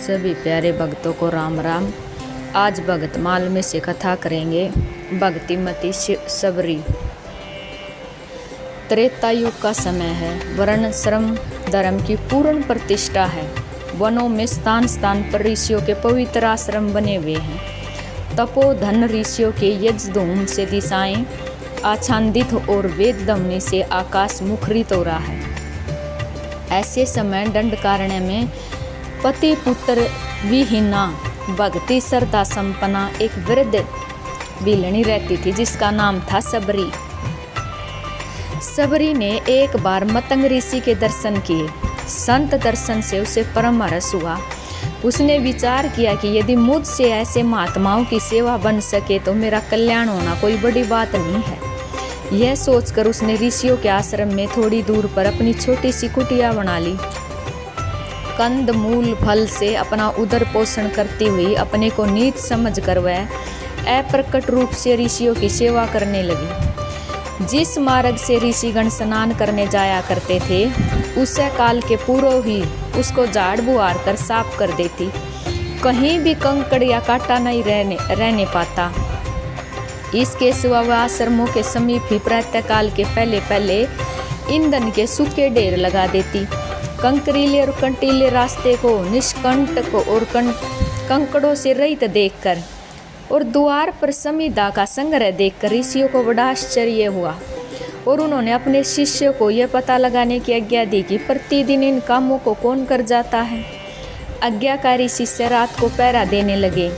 सभी प्यारे भक्तों को राम राम। आज भगतमाल में से कथा करेंगे भक्तिमती सबरी। त्रेता युग का समय है। वर्ण श्रम धर्म की पूर्ण प्रतिष्ठा है। वनों में स्थान स्थान पर ऋषियों के पवित्र आश्रम बने हुए हैं। तपोधन ऋषियों के यज्ञधूम से दिशाएं आच्छादित और वेद ध्वनि से आकाश मुखरित हो रहा है। ऐसे समय दंडकारण्य में पति पुत्र विहीना भक्ति श्रद्धा संपन्ना एक वृद्ध बिलनी रहती थी जिसका नाम था सबरी। सबरी ने एक बार मतंग ऋषि के दर्शन किए। संत दर्शन से उसे परम हर्ष हुआ। उसने विचार किया कि यदि मुझसे ऐसे महात्माओं की सेवा बन सके तो मेरा कल्याण होना कोई बड़ी बात नहीं है। यह सोचकर उसने ऋषियों के आश्रम में थोड़ी दूर पर अपनी छोटी सी कुटिया बना ली। कंद मूल फल से अपना उदर पोषण करती हुई अपने को नीच समझकर वह अप्रकट रूप से ऋषियों की सेवा करने लगी। जिस मार्ग से ऋषिगण स्नान करने जाया करते थे उसे काल के पूर्व ही उसको झाड़ बुहार कर साफ कर देती। कहीं भी कंकड़ या कांटा नहीं रहने पाता। इसके सिवा वह आश्रमों के समीप ही प्रातःकाल के पहले ईंधन के सूखे ढेर लगा देती। कंकरीले और कंटीले रास्ते को निष्कंटक और कंकड़ों से रहित देखकर और द्वार पर समिधा का संग्रह देखकर ऋषियों को बड़ा आश्चर्य हुआ और उन्होंने अपने शिष्यों को यह पता लगाने की आज्ञा दी कि प्रतिदिन इन कामों को कौन कर जाता है। आज्ञाकारी शिष्य रात को पहरा देने लगे।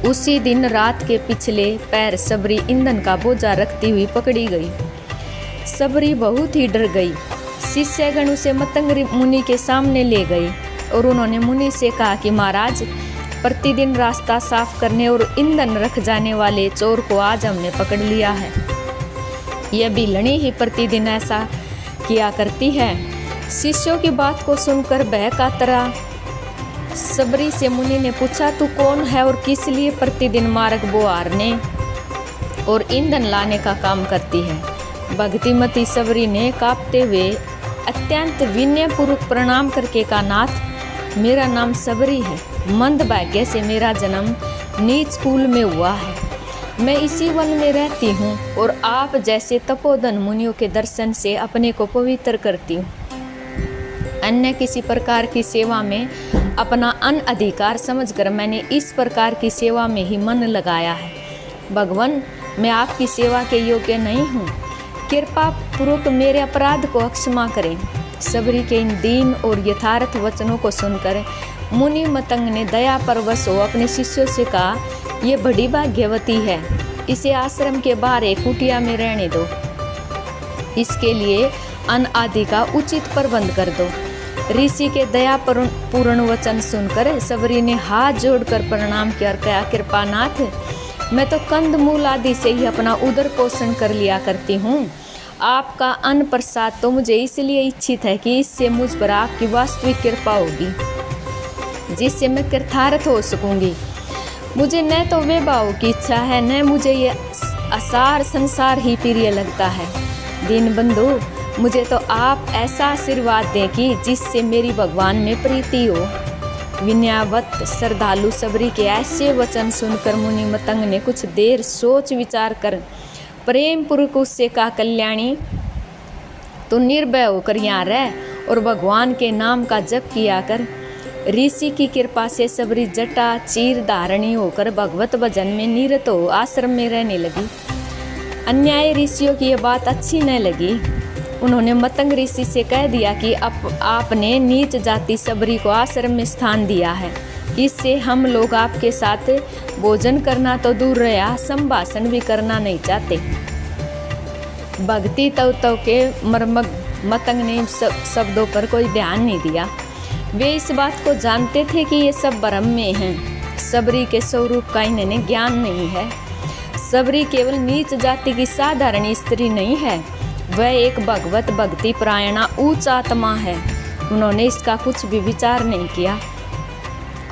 उसी दिन रात के पिछले पैर सबरी ईंधन का बोझा रखती हुई पकड़ी गई। सबरी बहुत ही डर गई। शिष्यगण उसे मतंग मुनि के सामने ले गए और उन्होंने मुनि से कहा कि महाराज, प्रतिदिन रास्ता साफ करने और ईंधन रख जाने वाले चोर को आज हमने पकड़ लिया है। यह बिलनी ही प्रतिदिन ऐसा किया करती है। शिष्यों की बात को सुनकर वह कातरा सबरी से मुनि ने पूछा, तू कौन है और किस लिए प्रतिदिन मार्ग बुहारने और ईंधन लाने का काम करती है। भक्तिमती सबरी ने कांपते हुए अत्यंत विनयपूर्वक प्रणाम करके कहा, नाथ, मेरा नाम सबरी है। मंद भाग्य से मेरा जन्म नीच कुल में हुआ है। मैं इसी वन में रहती हूँ और आप जैसे तपोधन मुनियों के दर्शन से अपने को पवित्र करती हूँ। अन्य किसी प्रकार की सेवा में अपना अनधिकार समझकर मैंने इस प्रकार की सेवा में ही मन लगाया है। भगवान, मैं आपकी सेवा के योग्य नहीं हूँ। कृपा पूर्वक मेरे अपराध को क्षमा करें। सबरी के इन दीन और यथार्थ वचनों को सुनकर मुनि मतंग ने दया परवश हो अपने शिष्यों से कहा, ये बड़ी भाग्यवती है। इसे आश्रम के बाहर एक कुटिया में रहने दो। इसके लिए अन्न आदि का उचित प्रबंध कर दो। ऋषि के दया पूर्ण वचन सुनकर सबरी ने हाथ जोड़कर प्रणाम किया और कहा, कृपानाथ, मैं तो कंद मूल आदि से ही अपना उदर पोषण कर लिया करती हूँ। आपका अन्न प्रसाद तो मुझे इसलिए इच्छित है कि इससे मुझ पर आपकी वास्तविक कृपा होगी जिससे मैं कृतार्थ हो सकूंगी। मुझे न तो वैभव की इच्छा है न मुझे ये असार संसार ही प्रिय लगता है। दीन बंधु, मुझे तो आप ऐसा आशीर्वाद दें कि जिससे मेरी भगवान में प्रीति हो। विनयावत श्रद्धालु सबरी के ऐसे वचन सुनकर मुनि मतंग ने कुछ देर सोच विचार कर प्रेम पूर्वक उससे कहा, कल्याणी, तू निर्भय होकर यहाँ रह और भगवान के नाम का जप किया कर। ऋषि की कृपा से सबरी जटा चीर धारणी होकर भगवत भजन में निरत हो आश्रम में रहने लगी। अन्याय ऋषियों की यह बात अच्छी न लगी। उन्होंने मतंग ऋषि से कह दिया कि आपने नीच जाति सबरी को आश्रम में स्थान दिया है। इससे हम लोग आपके साथ भोजन करना तो दूर रहा, संभाषण भी करना नहीं चाहते। भक्ति तव के मर्मग मतंग ने इन शब्दों पर कोई ध्यान नहीं दिया। वे इस बात को जानते थे कि ये सब भ्रम में हैं। सबरी के स्वरूप का इन्हें ज्ञान नहीं है। सबरी केवल नीच जाति की साधारण स्त्री नहीं है, वह एक भगवत भक्ति परायणा उच्च आत्मा है। उन्होंने इसका कुछ भी विचार नहीं किया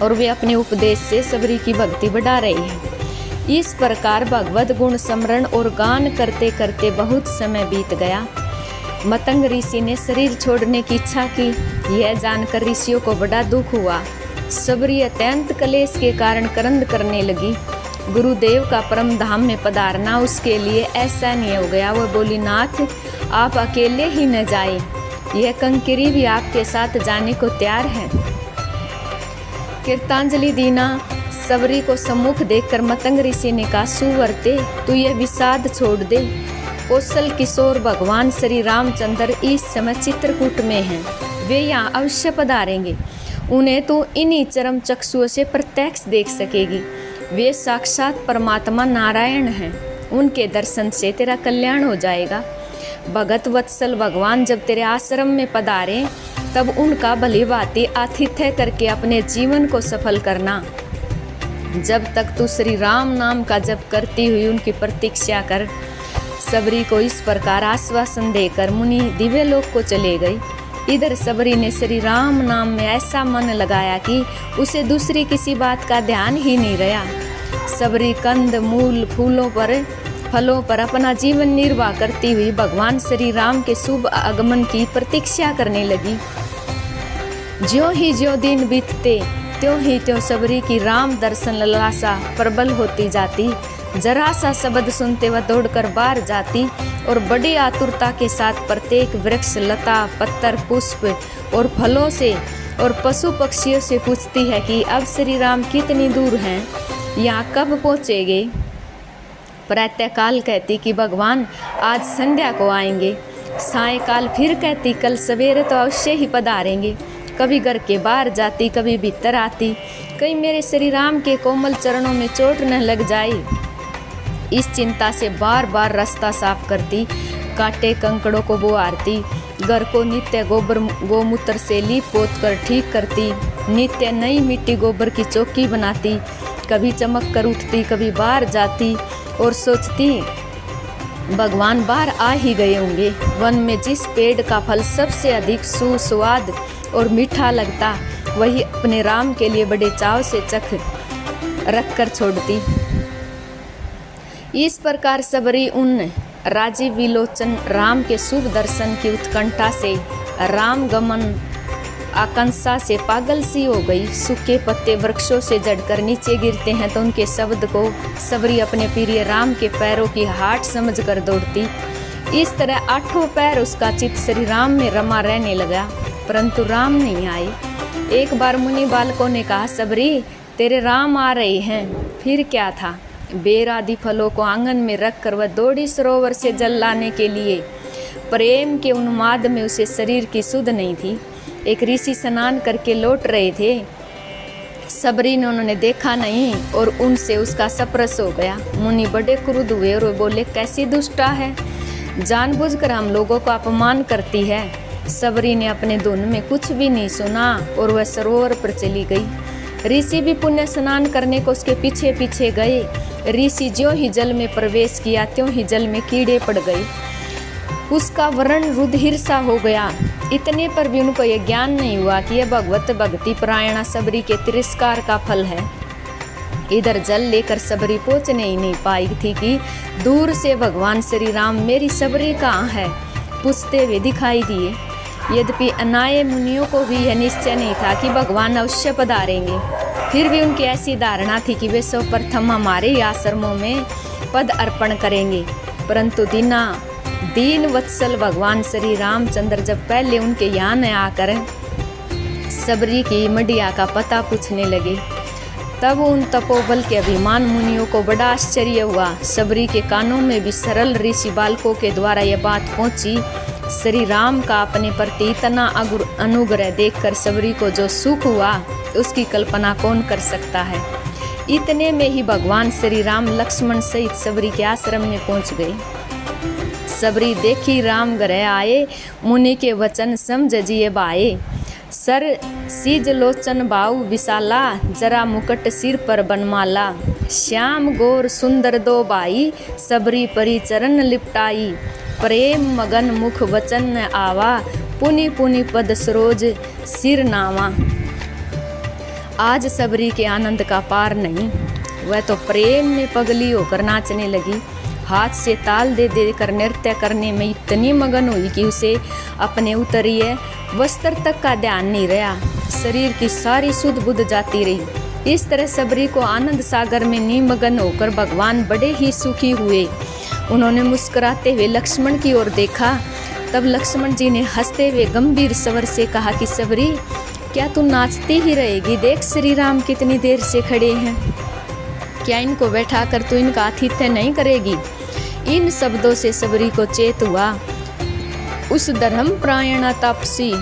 और वे अपने उपदेश से सबरी की भक्ति बढ़ा रही है। इस प्रकार भगवत गुण स्मरण और गान करते करते बहुत समय बीत गया। मतंग ऋषि ने शरीर छोड़ने की इच्छा की। यह जानकर ऋषियों को बड़ा दुख हुआ। सबरी अत्यंत कलेश के कारण करंद करने लगी। गुरुदेव का परम धाम में पधारना उसके लिए ऐसा नहीं हो गया। वह बोली, नाथ आप अकेले ही न जाए, यह कंकरी भी आपके साथ जाने को तैयार है। कीर्तांजलि दीना सबरी को सम्मुख देखकर मतंग ऋषि ने कहा, सुवर्ते तू यह विषाद छोड़ दे। कौशल किशोर भगवान श्री रामचंद्र इस समय चित्रकूट में हैं, वे यहाँ अवश्य पधारेंगे। उन्हें तो इन्हीं चरम चक्षुओं से प्रत्यक्ष देख सकेगी। वे साक्षात परमात्मा नारायण हैं, उनके दर्शन से तेरा कल्याण हो जाएगा। भगत वत्सल भगवान जब तेरे आश्रम में पधारें तब उनका भली भांति आतिथ्य करके अपने जीवन को सफल करना। जब तक तू श्री राम नाम का जप करती हुई उनकी प्रतीक्षा कर। सबरी को इस प्रकार आश्वासन देकर मुनि दिव्य लोक को चले गई। इधर सबरी ने श्री राम नाम में ऐसा मन लगाया कि उसे दूसरी किसी बात का ध्यान ही नहीं रहा। सबरी कंद मूल फलों पर अपना जीवन निर्वाह करती हुई भगवान श्री राम के शुभ आगमन की प्रतीक्षा करने लगी। ज्यों ही ज्यों दिन बीतते त्यों ही त्यों सबरी की राम दर्शन लालसा प्रबल होती जाती। जरा सा शब्द सुनते वह दौड़कर बाहर जाती और बड़ी आतुरता के साथ प्रत्येक वृक्ष, लता, पत्थर, पुष्प और फलों से और पशु पक्षियों से पूछती है कि अब श्री राम कितनी दूर हैं, यहाँ कब पहुँचेंगे। प्रातःकाल कहती कि भगवान आज संध्या को आएंगे। सायंकाल फिर कहती कल सवेरे तो अवश्य ही पधारेंगे। कभी घर के बाहर जाती, कभी भीतर आती, कहीं मेरे श्री राम के कोमल चरणों में चोट न लग जाए। इस चिंता से बार बार रास्ता साफ करती, कांटे कंकड़ों को बुहारती, घर को नित्य गोबर गोमूत्र से लीप पोत कर ठीक करती, नित्य नई मिट्टी गोबर की चौकी बनाती। कभी चमक कर उठती, कभी बाहर जाती और सोचती भगवान बाहर आ ही गए होंगे। वन में जिस पेड़ का फल सबसे अधिक सुस्वाद और मीठा लगता वही अपने राम के लिए बड़े चाव से चख रख कर छोड़ती। इस प्रकार सबरी उन राजीव विलोचन राम के शुभ दर्शन की उत्कंठा से, राम गमन आकांक्षा से पागल सी हो गई। सूखे पत्ते वृक्षों से जड़कर नीचे गिरते हैं तो उनके शब्द को सबरी अपने प्रिय राम के पैरों की हाट समझकर दौड़ती। इस तरह आठों पैर उसका चित्त श्री राम में रमा रहने लगा, परंतु राम नहीं आए। एक बार मुनि बालकों ने कहा, सबरी तेरे राम आ रहे हैं। फिर क्या था, बेर आदि फलों को आंगन में रखकर वह दौड़ी सरोवर से जल लाने के लिए। प्रेम के उन्माद में उसे शरीर की सुध नहीं थी। एक ऋषि स्नान करके लौट रहे थे। सबरी ने उन्होंने देखा नहीं और उनसे उसका सप्रस हो गया। मुनि बड़े क्रुद्ध हुए और बोले, कैसी दुष्टा है, जानबूझकर हम लोगों को अपमान करती है। सबरी ने अपने धुन में कुछ भी नहीं सुना और वह सरोवर पर चली गई। ऋषि भी पुण्य स्नान करने को उसके पीछे पीछे गए। ऋषि ज्यों ही जल में प्रवेश किया त्यों ही जल में कीड़े पड़ गए। उसका वर्ण रुधिर सा हो गया। इतने पर भी उनको यह ज्ञान नहीं हुआ कि यह भगवत भक्ति परायणा सबरी के तिरस्कार का फल है। इधर जल लेकर सबरी पहुँचने ही नहीं पाई थी कि दूर से भगवान श्री राम मेरी सबरी कहाँ है पूछते हुए दिखाई दिए। यद्यपि अनाये मुनियों को भी यह निश्चय नहीं था कि भगवान अवश्य पधारेंगे, फिर भी उनकी ऐसी धारणा थी कि वे सर्वप्रथम हमारे ही आश्रमों में पद अर्पण करेंगे। परंतु दीन वत्सल भगवान श्री रामचंद्र जब पहले उनके यहाँ न आकर सबरी की मडिया का पता पूछने लगे, तब उन तपोबल के अभिमान मुनियों को बड़ा आश्चर्य हुआ। सबरी के कानों में भी सरल ऋषि बालकों के द्वारा यह बात पहुंची। श्री राम का अपने प्रति इतना अनुग्रह देखकर सबरी को जो सुख हुआ उसकी कल्पना कौन कर सकता है। इतने में ही भगवान श्री राम लक्ष्मण सहित सबरी के आश्रम में पहुंच गए। सबरी देखी राम ग्रह आए, मुनि के वचन समझ जिए भाए। सर सीज लोचन भाव विशाला, जरा मुकुट सिर पर बनमाला। श्याम गोर सुंदर दो भाई, सबरी परी चरण लिपटाई। प्रेम मगन मुख वचन न आवा, पुनि पुनि पद सरोज सिर नावा। आज सबरी के आनंद का पार नहीं। वह तो प्रेम में पगली होकर नाचने लगी। हाथ से ताल दे देकर नृत्य करने में इतनी मगन हुई कि उसे अपने उतरिए वस्त्र तक का ध्यान नहीं रहा। शरीर की सारी सुध बुध जाती रही। इस तरह सबरी को आनंद सागर में निमग्न होकर भगवान बड़े ही सुखी हुए। उन्होंने मुस्कुराते हुए लक्ष्मण की ओर देखा। तब लक्ष्मण जी ने हंसते हुए गंभीर स्वर से कहा कि सबरी, क्या तू नाचती ही रहेगी? देख श्री राम कितनी देर से खड़े हैं, क्या इनको बैठा कर तू इनका आतिथ्य नहीं करेगी? इन शब्दों से सबरी को चेत हुआ। उस धर्म प्रायण तापसी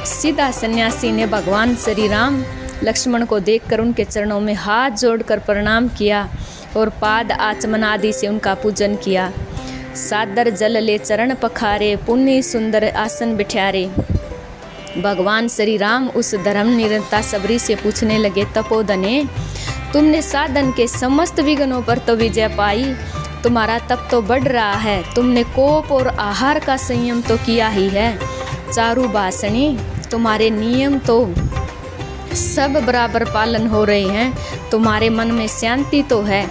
सीधा सन्यासी ने भगवान श्री राम लक्ष्मण को देखकर उनके चरणों में हाथ जोड़कर प्रणाम किया और पाद आचमन आदि से उनका पूजन किया। सादर जल ले चरण पखारे, पुण्य सुंदर आसन बिठारे। भगवान श्री राम उस धर्म निरंता सबरी से पूछने लगे, तपोधने, तुमने साधन के समस्त विघ्नों पर तो विजय पाई, तुम्हारा तप तो बढ़ रहा है, तुमने कोप और आहार का संयम तो किया ही है, चारु भाषणी तुम्हारे नियम तो सब बराबर पालन हो रहे हैं, तुम्हारे मन में शांति तो है,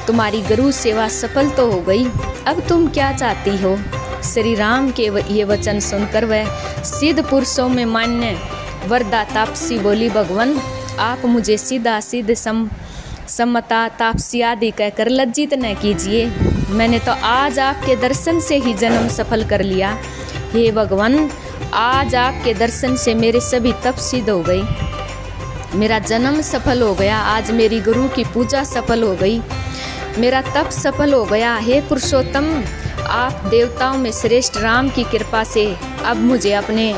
तुम्हारी गुरु सेवा सफल तो हो गई, अब तुम क्या चाहती हो? श्री राम के ये वचन सुनकर वह सिद्ध पुरुषों में मान्य वरदा तापसी बोली, भगवान आप मुझे सीधा सिद्ध समता तापसी आदि कहकर लज्जित न कीजिए, मैंने तो आज आपके दर्शन से ही जन्म सफल कर लिया। हे भगवान, आज आपके दर्शन से मेरे सभी तप सिद्ध हो गई, मेरा जन्म सफल हो गया, आज मेरी गुरु की पूजा सफल हो गई, मेरा तप सफल हो गया। हे पुरुषोत्तम, आप देवताओं में श्रेष्ठ राम की कृपा से अब मुझे अपने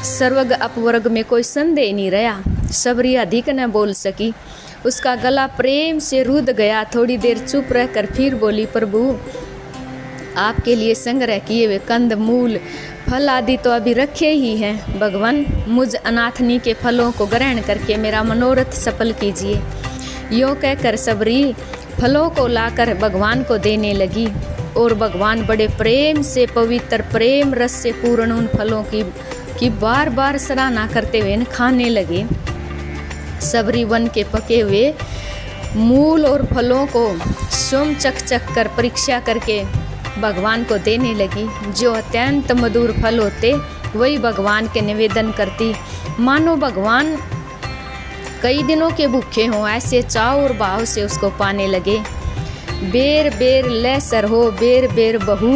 सर्वग अपवर्ग में कोई संदेह नहीं रहा। सबरी अधिक न बोल सकी, उसका गला प्रेम से रुध गया। थोड़ी देर चुप रहकर फिर बोली, प्रभु आपके लिए संग्रह किए हुए कंद मूल फल आदि तो अभी रखे ही हैं, भगवान मुझ अनाथनी के फलों को ग्रहण करके मेरा मनोरथ सफल कीजिए। यों कहकर सबरी फलों को लाकर भगवान को देने लगी और भगवान बड़े प्रेम से पवित्र प्रेम रस से पूर्ण उन फलों की बार बार सराहना करते हुए खाने लगे। सबरी वन के पके हुए मूल और फलों को स्वयं चख कर परीक्षा करके भगवान को देने लगी। जो अत्यंत मधुर फल होते वही भगवान के निवेदन करती, मानो भगवान कई दिनों के भूखे हों, ऐसे चाव और भाव से उसको पाने लगे। बेर बेर ले सर हो बेर बेर बहू,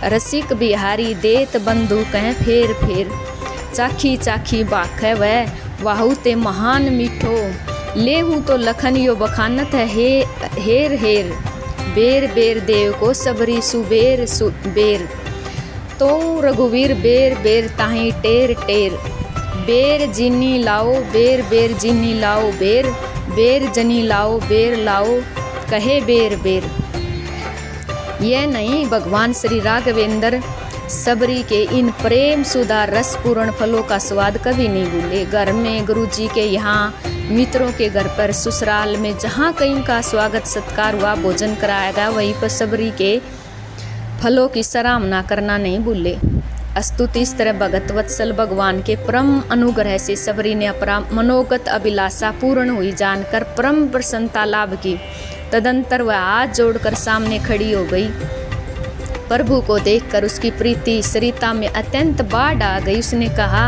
रसिक बिहारी देत बंधु कहें फेर फेर, चाखी चाखी बाखे वह वाहू ते महान मीठो, ले हूँ तो लखन यो बखानत है हेर हेर, बेर बेर देव को सबरी सुबेर सुबेर, तो रघुवीर बेर बेर ताही टेर टेर, बेर जीनी लाओ बेर बेर जीनी लाओ बेर, बेर जनी लाओ बेर लाओ कहे बेर बेर। यह नहीं, भगवान श्री राघवेंद्र सबरी के इन प्रेम सुधा रस पूर्ण फलों का स्वाद कभी नहीं भूले। घर में, गुरुजी के यहाँ, मित्रों के घर पर, ससुराल में, जहाँ कहीं का स्वागत सत्कार हुआ, भोजन कराया गया, वहीं पर सबरी के फलों की सराहना करना नहीं भूले। स्तुति इस तरह भगत वत्सल भगवान के परम अनुग्रह से सबरी ने अपना मनोगत अभिलाषा पूर्ण हुई जानकर परम प्रसन्नता लाभ की। तदंतर वह हाथ जोड़कर सामने खड़ी हो गई। प्रभु को देखकर उसकी प्रीति सरिता में अत्यंत बाढ़ आ गई। उसने कहा,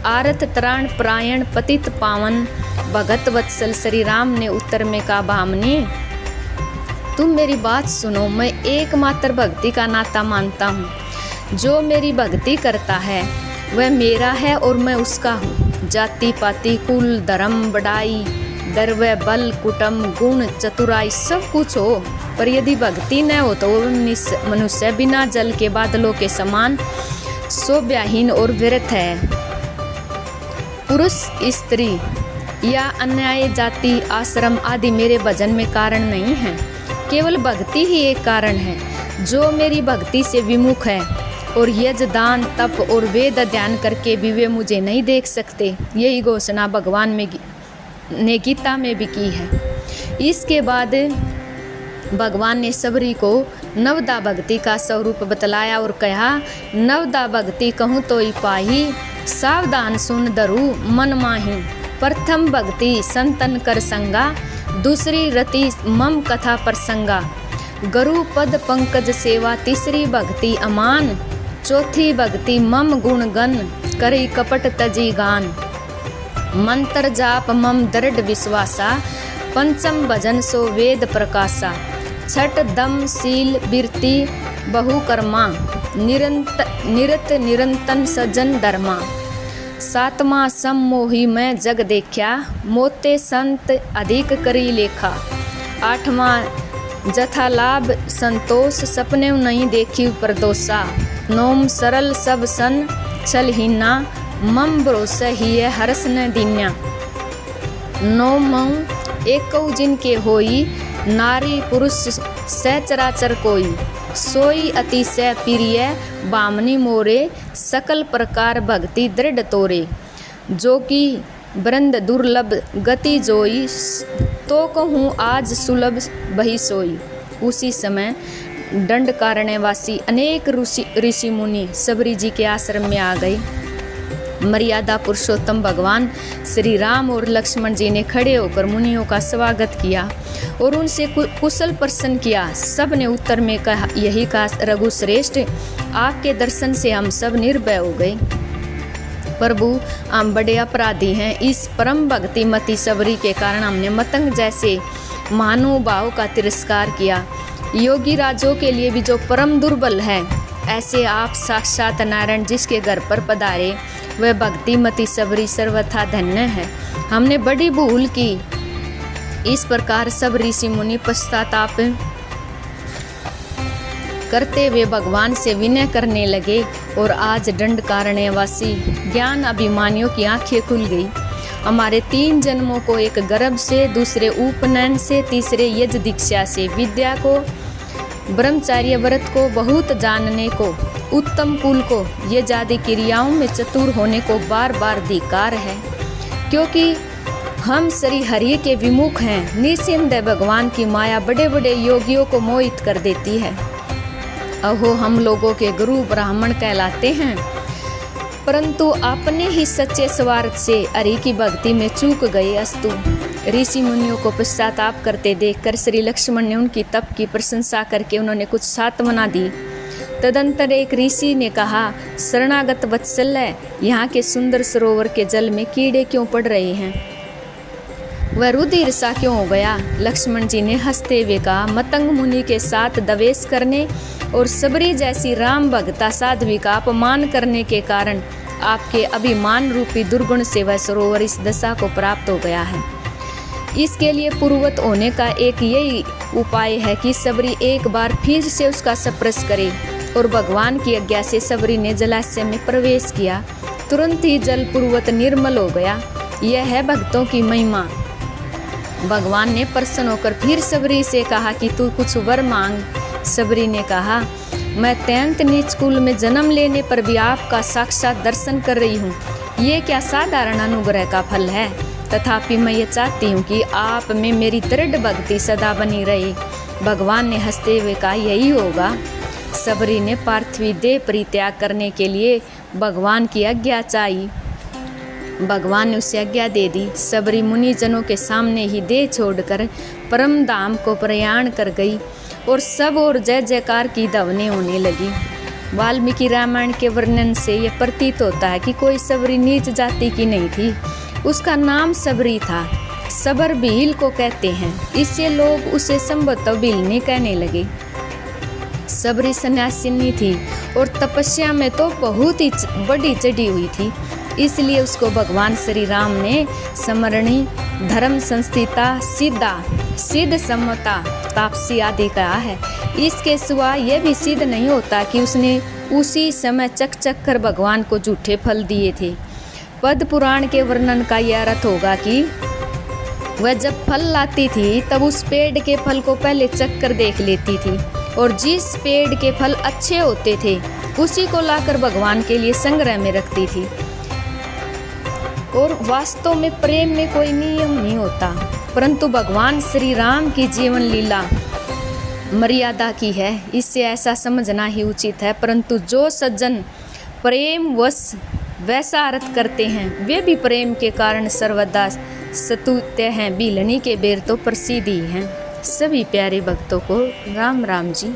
आरत त्राण प्रायण पतित पावन भगत वत्सल। श्री राम ने उत्तर में कहा, भामनी तुम मेरी बात सुनो, मैं एकमात्र भक्ति का नाता मानता हूँ। जो मेरी भक्ति करता है वह मेरा है और मैं उसका हूँ। जाति पाति कुल धर्म बढ़ाई दर्व बल कुटुंब गुण चतुराई सब कुछ हो, पर यदि भक्ति न हो तो मनुष्य बिना जल के बादलों के समान शोभ्याहीन और व्यर्थ है। पुरुष स्त्री या अन्याय जाति आश्रम आदि मेरे भजन में कारण नहीं है, केवल भक्ति ही एक कारण है। जो मेरी भक्ति से विमुख है और यज्ञ दान तप और वेद ध्यान करके भी वे मुझे नहीं देख सकते, यही घोषणा भगवान ने गीता में भी की है। इसके बाद भगवान ने सबरी को नवदा भक्ति का स्वरूप बतलाया और कहा, नवदा भक्ति कहूँ तो ही पाही, सावधान सुन धरू मन माही। प्रथम भक्ति संतन कर संगा, दूसरी रति मम कथा प्रसंगा। गुरु पद पंकज सेवा, तीसरी भक्ति अमान, चौथी भक्ति मम गुण गण, करी कपट तजी गान। मंत्र जाप मम दृढ़ विश्वासा, पंचम भजन सो वेद प्रकाशा, छठ दम शील बिरती बहुकर्मा, निरत निरंतन सज्जन धर्मा, सातवां सम्मोही मैं जग देखा, मोते संत अधिक करी लेखा, आठवां जथा लाभ संतोष, सपने नहीं देखी प्रदोषा, नौम सरल सब सन छलहीना, मम भरोसा ही है हरस न दीन्या, नौमं एकौ जिनके होई, नारी पुरुष सहचराचर कोई, सोई अतिशय प्रिय बामनी मोरे, सकल प्रकार भक्ति दृढ़ तोरे, जो कि वृंद दुर्लभ गति जोई, तो कहूँ आज सुलभ बही सोई। उसी समय दंडकारण्यवासी अनेक ऋषि मुनि सबरी जी के आश्रम में आ गए। मर्यादा पुरुषोत्तम भगवान श्री राम और लक्ष्मण जी ने खड़े होकर मुनियों का स्वागत किया और उनसे कुशल प्रश्न किया। सब ने उत्तर में यही कहा, रघुश्रेष्ठ आपके दर्शन से हम सब निर्भय हो गए। प्रभु हम बड़े अपराधी हैं, इस परम भक्ति मति सबरी के कारण हमने मतंग जैसे महानुभाव का तिरस्कार किया। योगी राजों के लिए भी जो परम दुर्बल है, ऐसे आप साक्षात नारायण जिसके घर पर पधारे, वह भक्ति मति सबरी सर्वथा धन्य है। हमने बड़ी भूल की। इस प्रकार सब ऋषि मुनि पश्चाताप करते हुए भगवान से विनय करने लगे और आज दंडकारण्यवासी ज्ञान अभिमानियों की आंखें खुल गई। हमारे 3 जन्मों को, एक गर्भ से, दूसरे उपनयन से, तीसरे यज्ञ दीक्षा से, विद्या को, ब्रह्मचार्य व्रत को, बहुत जानने को, उत्तम कुल को, ये जाति क्रियाओं में चतुर होने को बार बार धिक्कार है, क्योंकि हम श्री हरि के विमुख हैं। निस्संदेह भगवान की माया बड़े बड़े योगियों को मोहित कर देती है। अहो हम लोगों के गुरु ब्राह्मण कहलाते हैं, परंतु अपने ही सच्चे स्वार्थ से हरि की भक्ति में चूक गए। अस्तु। ऋषि मुनियों को पश्चाताप करते देखकर श्री लक्ष्मण ने उनकी तप की प्रशंसा करके उन्होंने कुछ सांत्वना दी। तदंतर एक ऋषि ने कहा, शरणागत वत्सल्य, यहाँ के सुंदर सरोवर के जल में कीड़े क्यों पड़ रहे हैं? वह रुधिर सा क्यों हो गया? लक्ष्मण जी ने हंसते हुए कहा, मतंग मुनि के साथ दवेश करने और सबरी जैसी राम भक्ता साध्वी का अपमान करने के कारण आपके अभिमान रूपी दुर्गुण से वह सरोवर इस दशा को प्राप्त हो गया है। इसके लिए पूर्ववत होने का एक यही उपाय है कि सबरी एक बार फिर से उसका स्पर्श करे। और भगवान की आज्ञा से सबरी ने जलाशय में प्रवेश किया। तुरंत ही जल पूर्ववत निर्मल हो गया। यह है भक्तों की महिमा। भगवान ने प्रसन्न होकर फिर सबरी से कहा कि तू कुछ वर मांग। सबरी ने कहा, मैं अत्यंत नीच कुल में जन्म लेने पर भी आपका साक्षात दर्शन कर रही हूँ। ये क्या साधारण अनुग्रह का फल है? तथापि मैं ये चाहती हूँ कि आप में मेरी दृढ़ भक्ति सदा बनी रहे। भगवान ने हंसते हुए कहा, यही होगा। सबरी ने पार्थिव देह परित्याग करने के लिए भगवान की आज्ञा चाही। भगवान ने उसे आज्ञा दे दी। सबरी मुनि जनों के सामने ही देह छोड़कर परम धाम को प्रयाण कर गई और सब और जय जयकार की ध्वनि होने लगी। वाल्मीकि रामायण के वर्णन से यह प्रतीत होता है कि कोई सबरी नीच जाति की नहीं थी। उसका नाम सबरी था। सबर भील को कहते हैं, इससे लोग उसे संभवतः भीलनी कहने लगे। सबरी सन्यासिनी थी और तपस्या में तो बहुत ही बड़ी चढ़ी हुई थी, इसलिए उसको भगवान श्री राम ने समरणी, धर्म संस्थिता, सिद्ध सम्मता, तापसी आदि कहा है। इसके सिवा यह भी सिद्ध नहीं होता कि उसने उसी समय चक कर भगवान को झूठे फल दिए थे। पद्म पुराण के वर्णन का यह अर्थ होगा कि वह जब फल लाती थी तब उस पेड़ के फल को पहले चख कर देख लेती थी और जिस पेड़ के फल अच्छे होते थे उसी को लाकर भगवान के लिए संग्रह में रखती थी। और वास्तव में प्रेम में कोई नियम नहीं होता, परंतु भगवान श्री राम की जीवन लीला मर्यादा की है, इससे ऐसा समझना ही उचित है। परंतु जो सज्जन प्रेम वश वैसा अर्थ करते हैं वे भी प्रेम के कारण सर्वदा स्तुत्य हैं। भीलनी के बेर तो प्रसिद्ध ही हैं। सभी प्यारे भक्तों को राम राम जी।